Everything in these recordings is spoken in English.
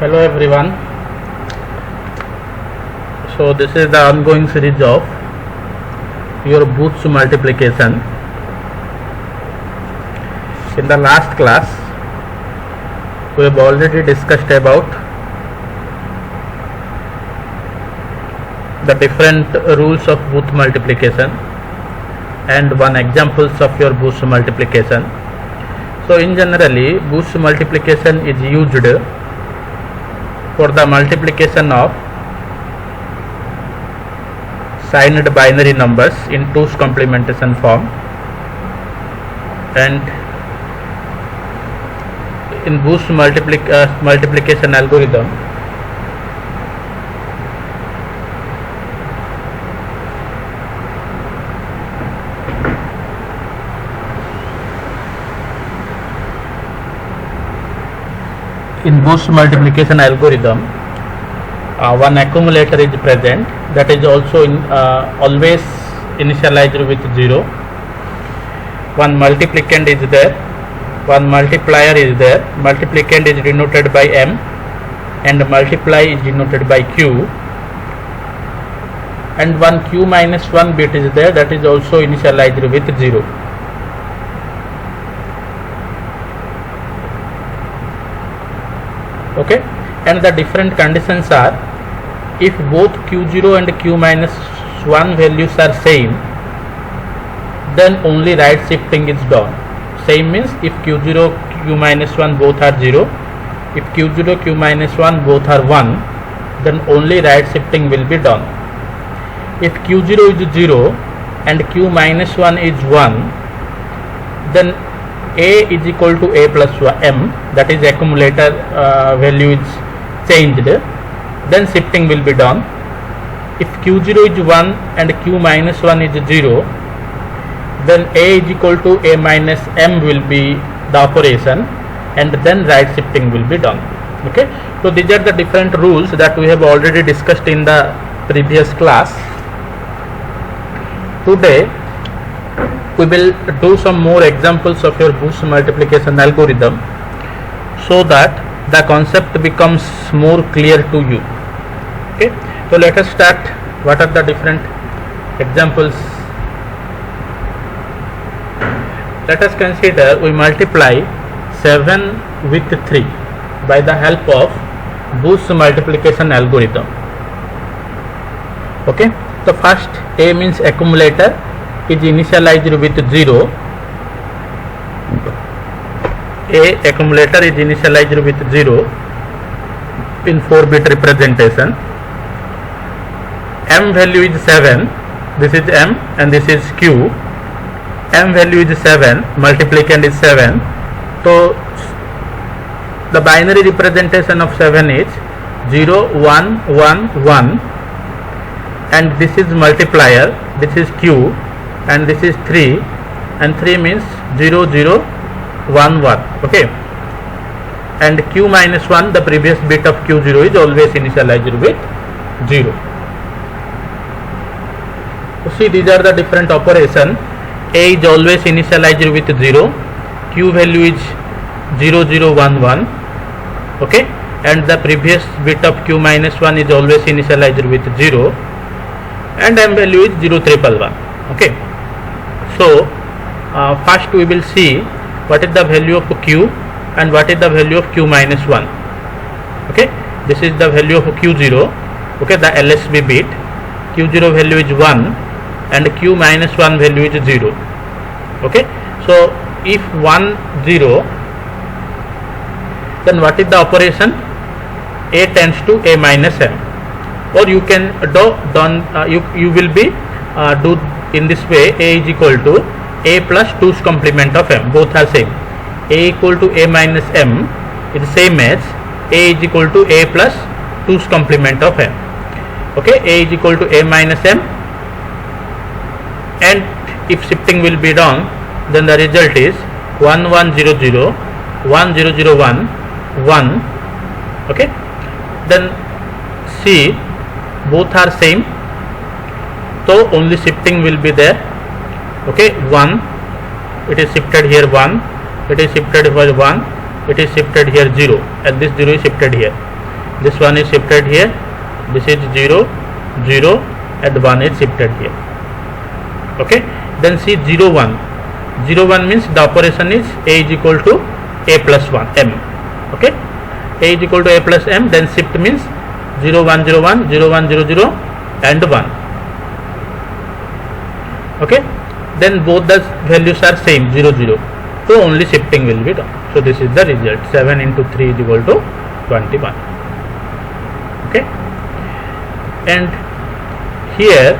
Hello everyone. So this is the ongoing series of your Booth's multiplication. In the last class we have already discussed about the different rules of Booth multiplication and one examples of your Booth's multiplication. So in generally Booth's multiplication is used for the multiplication of signed binary numbers in 2's complementation form, and in Booth's multiplication algorithm one accumulator is present, that is also always initialized with 0. One multiplicand is there, one multiplier is there. Multiplicand is denoted by M and multiply is denoted by Q, and one Q minus 1 bit is there, that is also initialized with 0. Okay, and the different conditions are: if both Q0 and Q minus 1 values are same, then only right shifting is done. Same means if Q0 Q minus 1 both are 0, if Q0 Q minus 1 both are 1, then only right shifting will be done. If Q0 is 0 and Q minus 1 is 1, then A is equal to A plus M, that is accumulator value is changed, then shifting will be done. If Q0 is 1 and Q minus 1 is 0, then A is equal to A minus M will be the operation, and then right shifting will be done. Okay, so these are the different rules that we have already discussed in the previous class. Today we will do some more examples of your Booth's multiplication algorithm so that the concept becomes more clear to you. Okay, so let us start. What are the different examples? Let us consider we multiply 7 with 3 by the help of Booth's multiplication algorithm. Okay, so first A means accumulator is initialized with 0. A accumulator is initialized with 0 in 4-bit representation. M value is 7, this is M and this is Q. M value is 7, multiplicand is 7. So the binary representation of 7 is 0 1 1 1, and this is multiplier, this is Q, and this is 3, and 3 means 0 0 1 1. Okay, and Q minus 1, the previous bit of Q0 is always initialized with 0. So see, these are the different operation. A is always initialized with 0, Q value is 0 0 1 1. Okay, and the previous bit of Q minus 1 is always initialized with 0, and M value is 0 3 1. Okay, so first we will see what is the value of Q and what is the value of Q minus 1. Okay, this is the value of Q0. Okay, the LSB bit. Q0 value is 1 and Q minus 1 value is 0. Okay, so if 1 0, then what is the operation? A tends to A minus M, or you can you will be do in this way. A is equal to A plus 2's complement of M, both are same. A equal to A minus M is same as A is equal to A plus 2's complement of M. Okay, A is equal to A minus M, and if shifting will be done, then the result is 1 1 0 0 1 0 0 1 1. Okay, then C, both are same, so only shifting will be there. Okay, 1, it is shifted here 1, it is shifted here 1, it is shifted here 0, and this 0 is shifted here. this one is shifted here, this is 0 0 and 1 is shifted here. Okay, then see 0 1, 0 1 means the operation is a is equal to a plus 1 m. Okay, a is equal to a plus m, then shift means 0 1 0 1 0 1 0 0 and 1. Okay, then both the values are same 0 0, so only shifting will be done. So this is the result, 7 into 3 is equal to 21. Okay, and here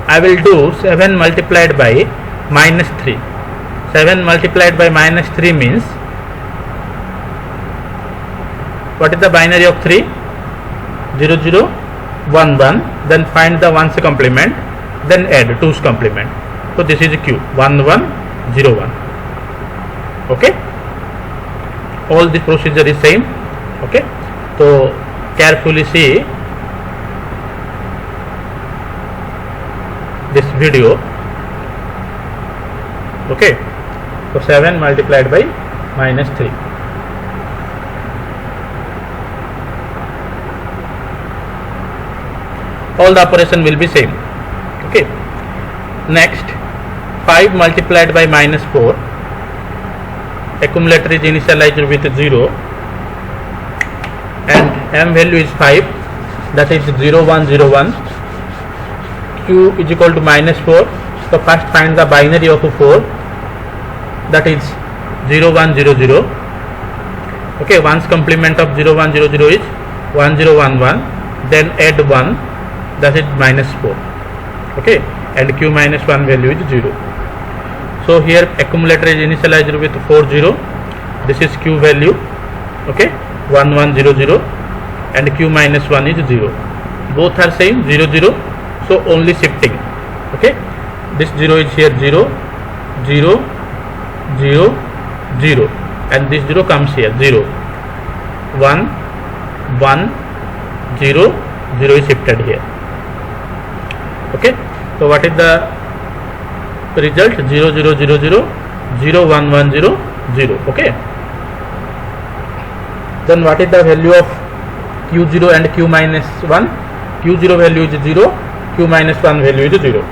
I will do 7 multiplied by minus 3. 7 multiplied by minus 3 means, what is the binary of 3? 0 0 1 1, then find the 1's complement, then add 2's complement. So this is q, 1 1 0 1. Okay, all the procedure is same. Okay, so carefully see this video. Okay, so 7 multiplied by minus 3. All the operation will be same. Okay, next 5 multiplied by minus 4. Accumulator is initialized with 0 and m value is 5, that is 0 1 0 1. Q is equal to minus 4. So first find the binary of 4, that is 0 1 0 0. Okay, 1's complement of 0 1 0 0 is 1 0 1 1, then add 1, that is minus 4. Okay, and q minus 1 value is 0. So here accumulator is initialized with 4 0. This is q value. Okay, 1 1 0 0 and q minus 1 is 0. Both are same 0 0. So only shifting. Okay, this 0 is here 0 0 0 0 and this 0 comes here 0 1 1 0 0 is shifted here. Okay, so what is the result? 0 0 0 0 0 1 1 0 0. Okay, then what is the value of q0 and q minus 1? q0 value is 0, q minus 1 value is 0.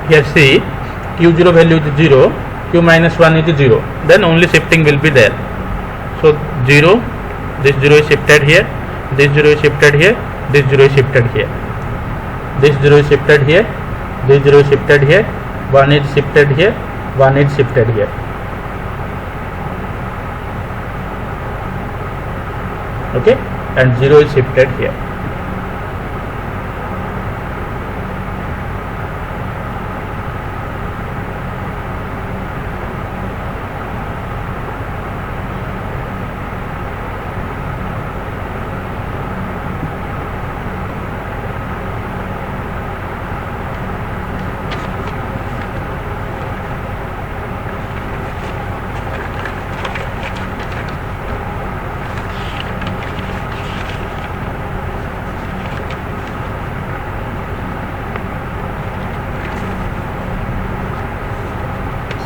Here see, q0 value is 0, q minus 1 is 0, then only shifting will be there. So 0, this 0 is shifted here, this 0 is shifted here, this 0 is shifted here, this 0 is shifted here, this 0 is shifted here, 1 is shifted here, 1 is shifted here. Okay, and 0 is shifted here.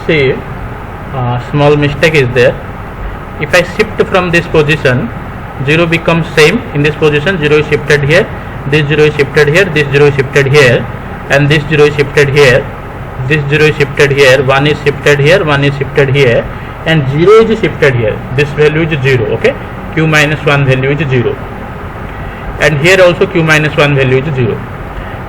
See, small mistake is there. If I shift from this position, 0 becomes same in this position. 0 is shifted here, this 0 is shifted here, this 0 is shifted here, and this 0 is shifted here, this 0 is shifted here, 1 is shifted here, 1 is shifted here, and 0 is shifted here. This value is 0. Okay, q minus 1 value is 0, and here also q minus 1 value is 0.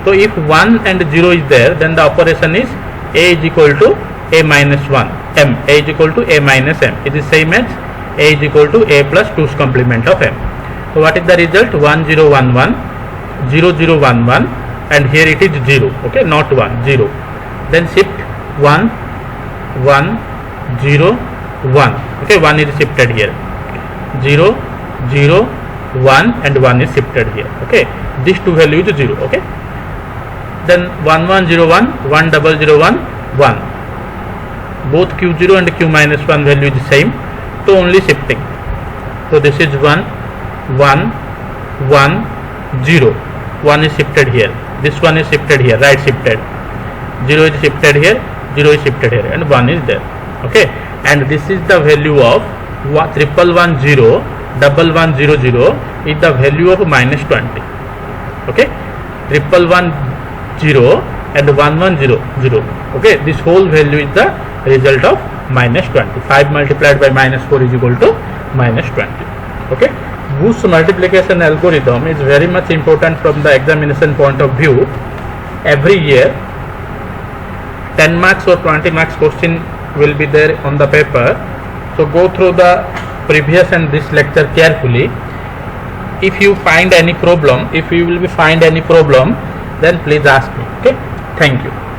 So if 1 and 0 is there, then the operation is a is equal to a minus 1 m, a is equal to a minus m. It is same as a is equal to a plus 2's complement of m. So what is the result? 1 0 1 1 0 0 1 1, and here it is 0. Okay, not 1, 0. Then shift 1 1 0 1. Okay, 1 is shifted here, 0 0 1 and 1 is shifted here. Okay, these two values is 0. Okay, then 1 1 0 1 1 0 0 1 1. Both q0 and q minus 1 value is the same, so only shifting. So this is 1 1 1 0. 1 is shifted here, this one is shifted here, right shifted. 0 is shifted here, 0 is shifted here, and 1 is there. Okay, and this is the value of 1110 1100 is the value of minus 20. Okay, 1110 and 1100. Okay, this whole value is the result of minus 20. 5 multiplied by minus 4 is equal to minus 20. Okay, Booth's multiplication algorithm is very much important from the examination point of view. Every year 10 marks or 20 marks question will be there on the paper. So go through the previous and this lecture carefully. If you find any problem, then please ask me. Okay, thank you.